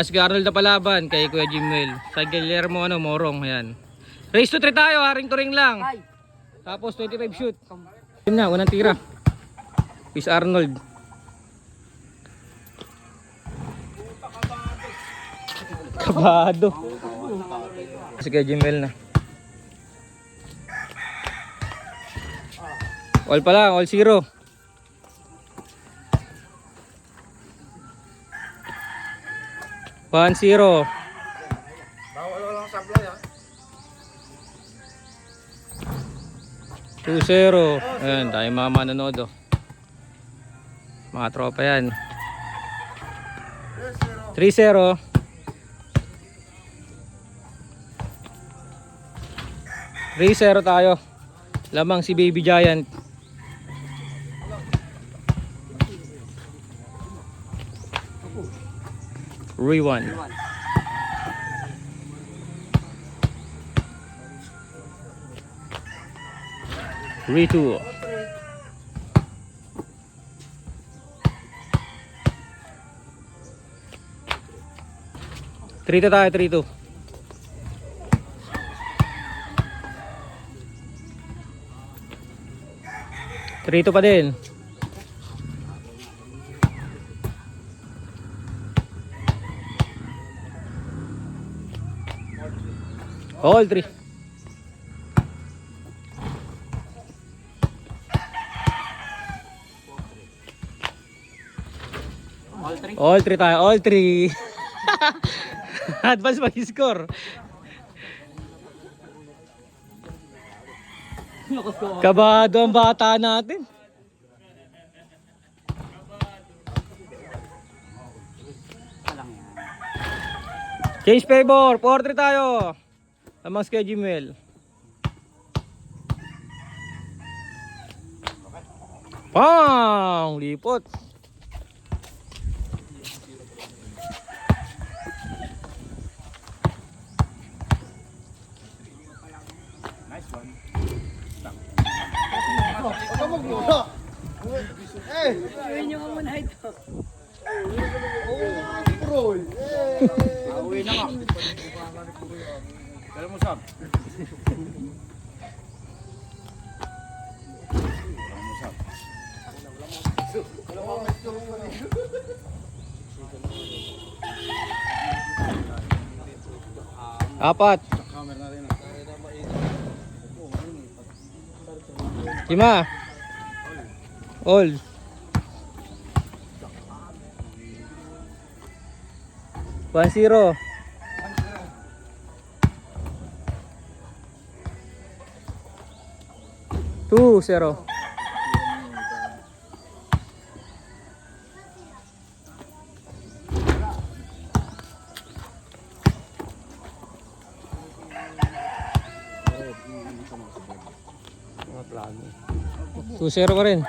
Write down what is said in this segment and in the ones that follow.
Si Arnold na palaban kay Kuya Jimwell. Sa Guillermo Morong. Ayan. Race to 3 tayo. Haring to ring lang. Tapos 25 shoot. Yun na. Unang tira. Is Arnold. Kabado. Si Kuya Jimwell na. All pa lang. All 0. One zero. Bawal lang sablay ha. 2-0. Ayan, tayo mga manonood oh. Mga tropa yan. 3-0. 3-0 tayo. Lamang si Baby Giant. Rewind. 3-2. Trito tayo, 3-2. Trito pa din. All 3. All 3 tayo, all 3. Advance mag-score. Kabado ang bata natin. Change favor, 4-3 tayo. Lamang si Kuya Jimwell. Pang! Lipot. Nice one. Ito mo gulo. Eh, Gawin nyo ka muna ito. roll. Uwi na ka. Pero mo sab. Apat. Lima. All. 1-0. 2-0. Mga plano. 2-0 pa rin.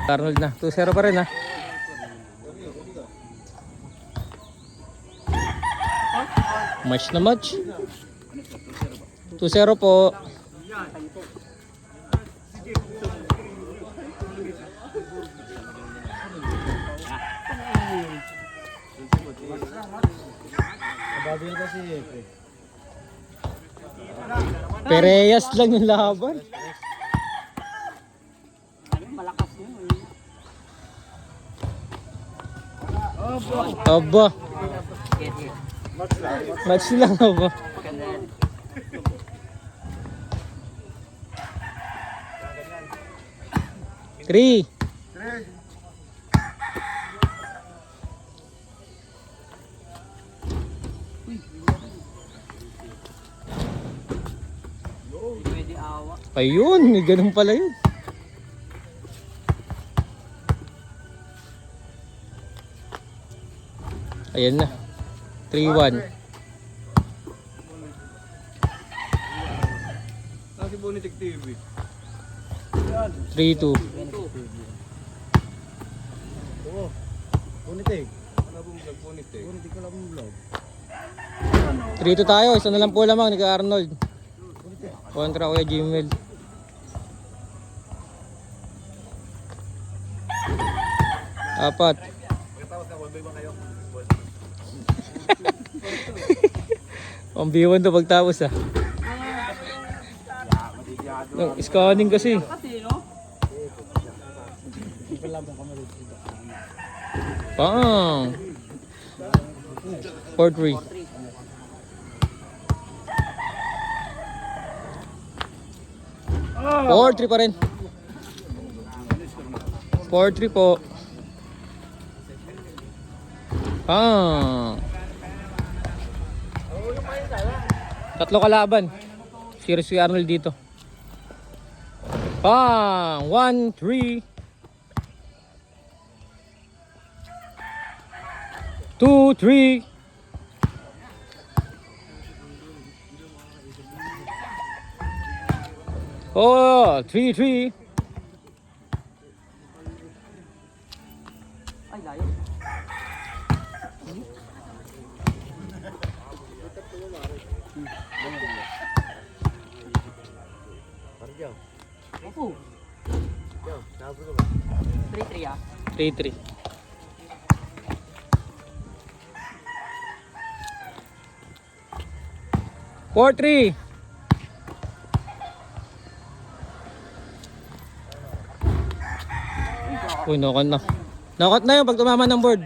Arnold na. 2-0 pa rin ha. Match na match. 2-0 po. Pereyas lang yung laban. Malakas nyo. Aba. Match lang aba. 3. Pwede awa. Ayun, may ganun pala yun. Ayan na. 3-1. Nasi Bonitek TV. 3-2. Bonitek. Ano bang vlog Bonitek? Bonitek ka lang vlog. 3-2 tayo. Isa na lang po lamang. Nag-Arnold. Kontra Kuya Jimwell. Apat. Ang B1 to pagtapos ah. No, scanning kasi. Kasi, no? Pang. 4-3. 4-3 pa rin. 4-3 po. Pang. Tatlo kalaban. Si Arnold dito. Pang. 1-3. 2-3. Oh, 3-3. Ay, layo. Opo. 3-3 ah. 3-3. Four, 3. Uy, knock na. Knock na yun pag tumama ng board.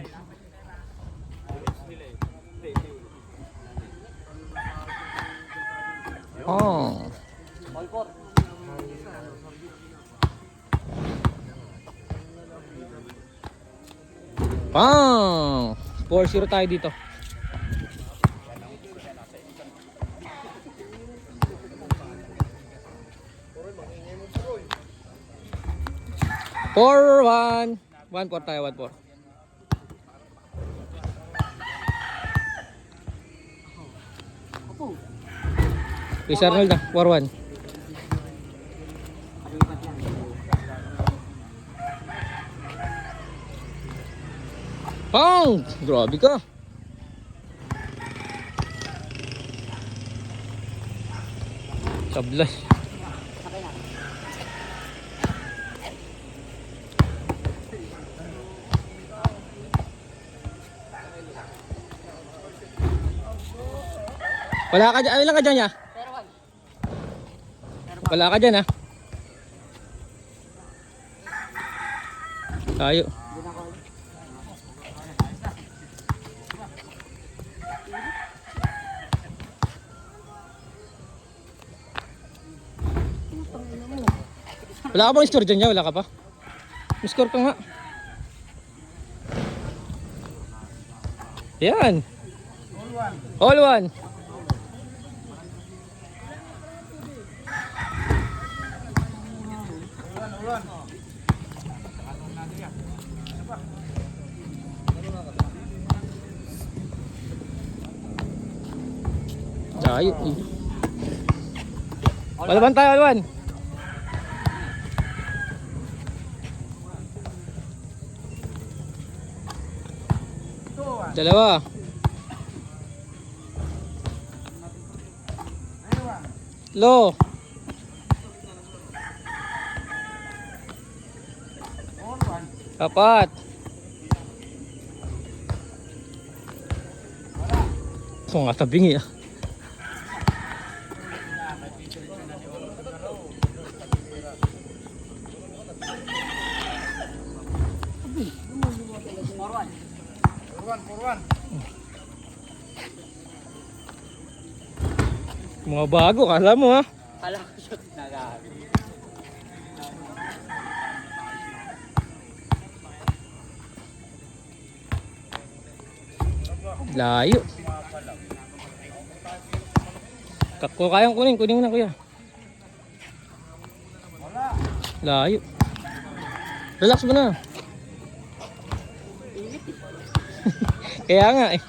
Oh. All four. Pang. 4-0 tayo dito. Four, 1. 1-4 tayo, 1-4. Opo. Chris Arnold na, 4-1. Palipat yan. Pang! Grabe ka. Sablas. Sakay na. Wala ka dyan. Ilan ka dyan, ya? Pero one. Wala ka dyan, ha? Tayo. Hindi na ako. Wala ka bang score dyan, ya? Wala ka pa? May score ka nga. Yan. All one. Tayo. Alaban tayo, alaban. Dalawa. Lo. Apat. So nga tabingi ah. Mga bago, kala mo ha. Kala ko shot na gabi. Layo. Kako kayang kunin, kunin mo na kuya. Layo. Relax mo na. Kaya nga eh.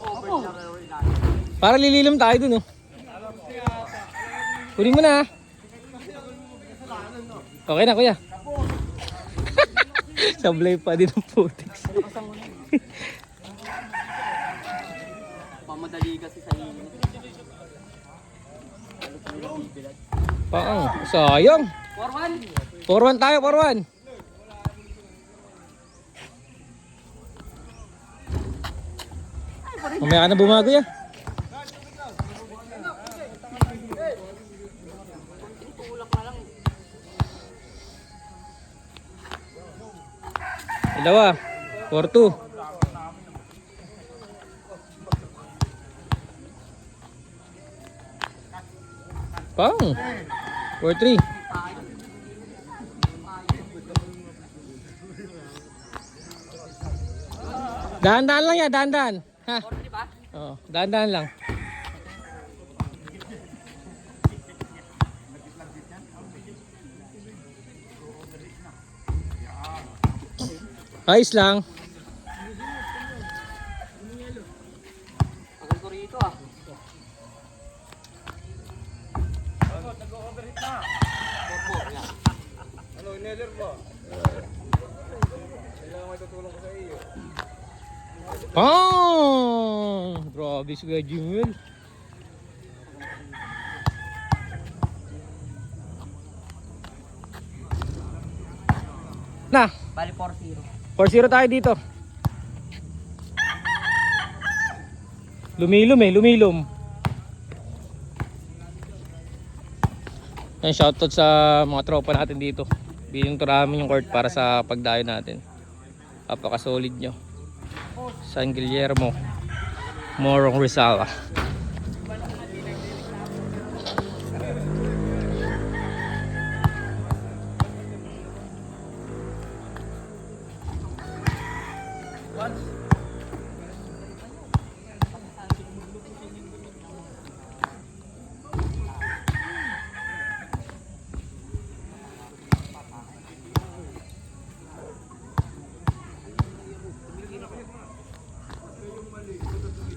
Opo. Para lililim tayo dun oh. Kunin mo na ha. Okay na kuya. Sablay pa din ang putik. Mamadali kasi sa inyo. Paang, sayang. 4-1. 4-1 tayo, 4-1. Mamaya ka na bumago ya. Dalawa. 4-2. Pang. 4-3. Dahan-dahan lang yan, dahan-dahan. Ha? Oo, dahan-dahan lang. Ayos lang. Tagal ko rito ah. Ano, ineller ba? Kailangan may tutulong ko sa iyo. Pang! Grabe si Kuya Jimwell. Na, Bali 4-0. 4-0 tayo dito. Lumilom eh, lumilom. Yan, shoutout sa mga tropa natin dito. Biling to namin yung court para sa pagdayo natin. Napaka-solid nyo. San Guillermo, Morong Rizal.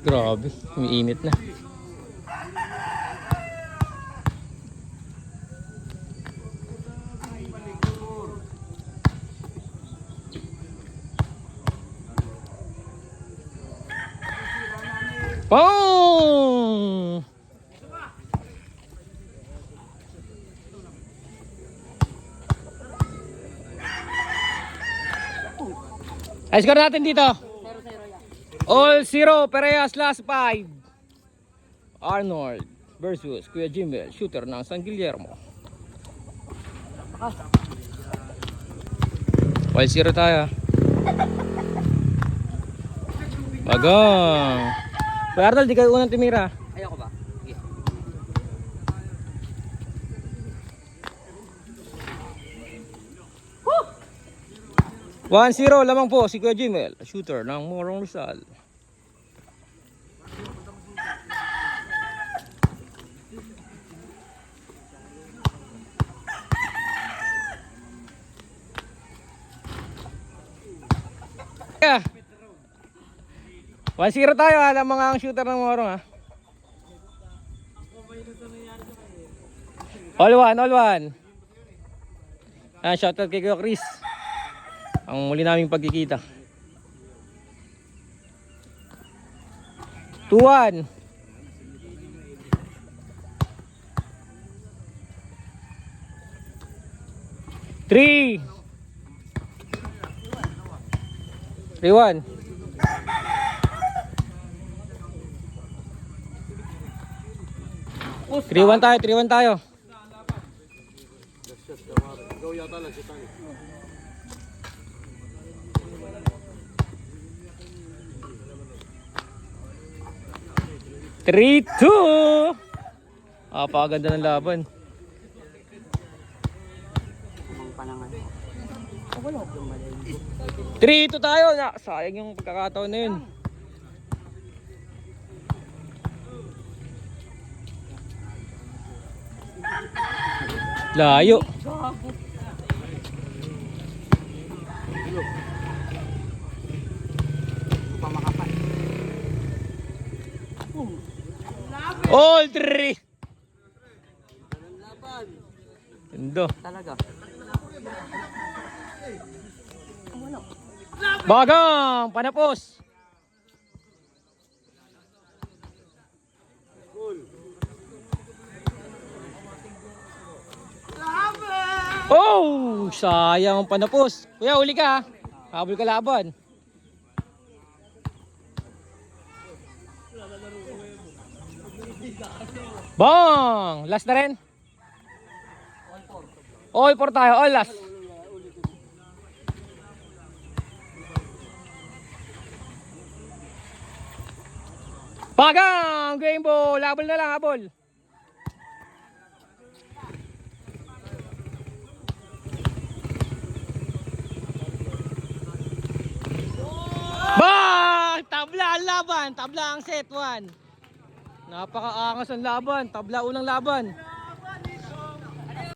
Grabe, umiinit na. Pong! Ay, score natin dito. 0-0 yan. All 0, Pereyas last 5. Arnold versus Kuya Jimwell, shooter ng San Guillermo. All 0 tayo. Bagang. Kuya Arnold, di kayo unang tumira. Ayoko ba? Sige. Woo! 1-0 lamang po si Kuya Jimwell, shooter ng Morong Rizal. Yeah. 1-0 tayo ha, alam mga ang shooter ng Morong ha. All one. Shoutout kay Kuya Chris. Ang muli naming pagkikita. 2-1. Three. 3-1. 3-1 tayo, 3-1 tayo. Ikaw yata nagsitan. 3-2. Pakaganda ng laban. Kumang panangan. Wala akong mali. 3-2 tayo. Sayang yung pagkakataon na yun. Layo. All 3. Tendo. Talaga. Bagang panapos. Oh, sayang ang panapos. Kuya, uli ka. Habol ka laban. Bang! Last na rin. All 4 tayo, all last. Pagang! Game ball! Labol na lang, habol. Ba! Tabla ang laban! Tabla ang set 1. Napakaangas ang laban. Tabla unang laban.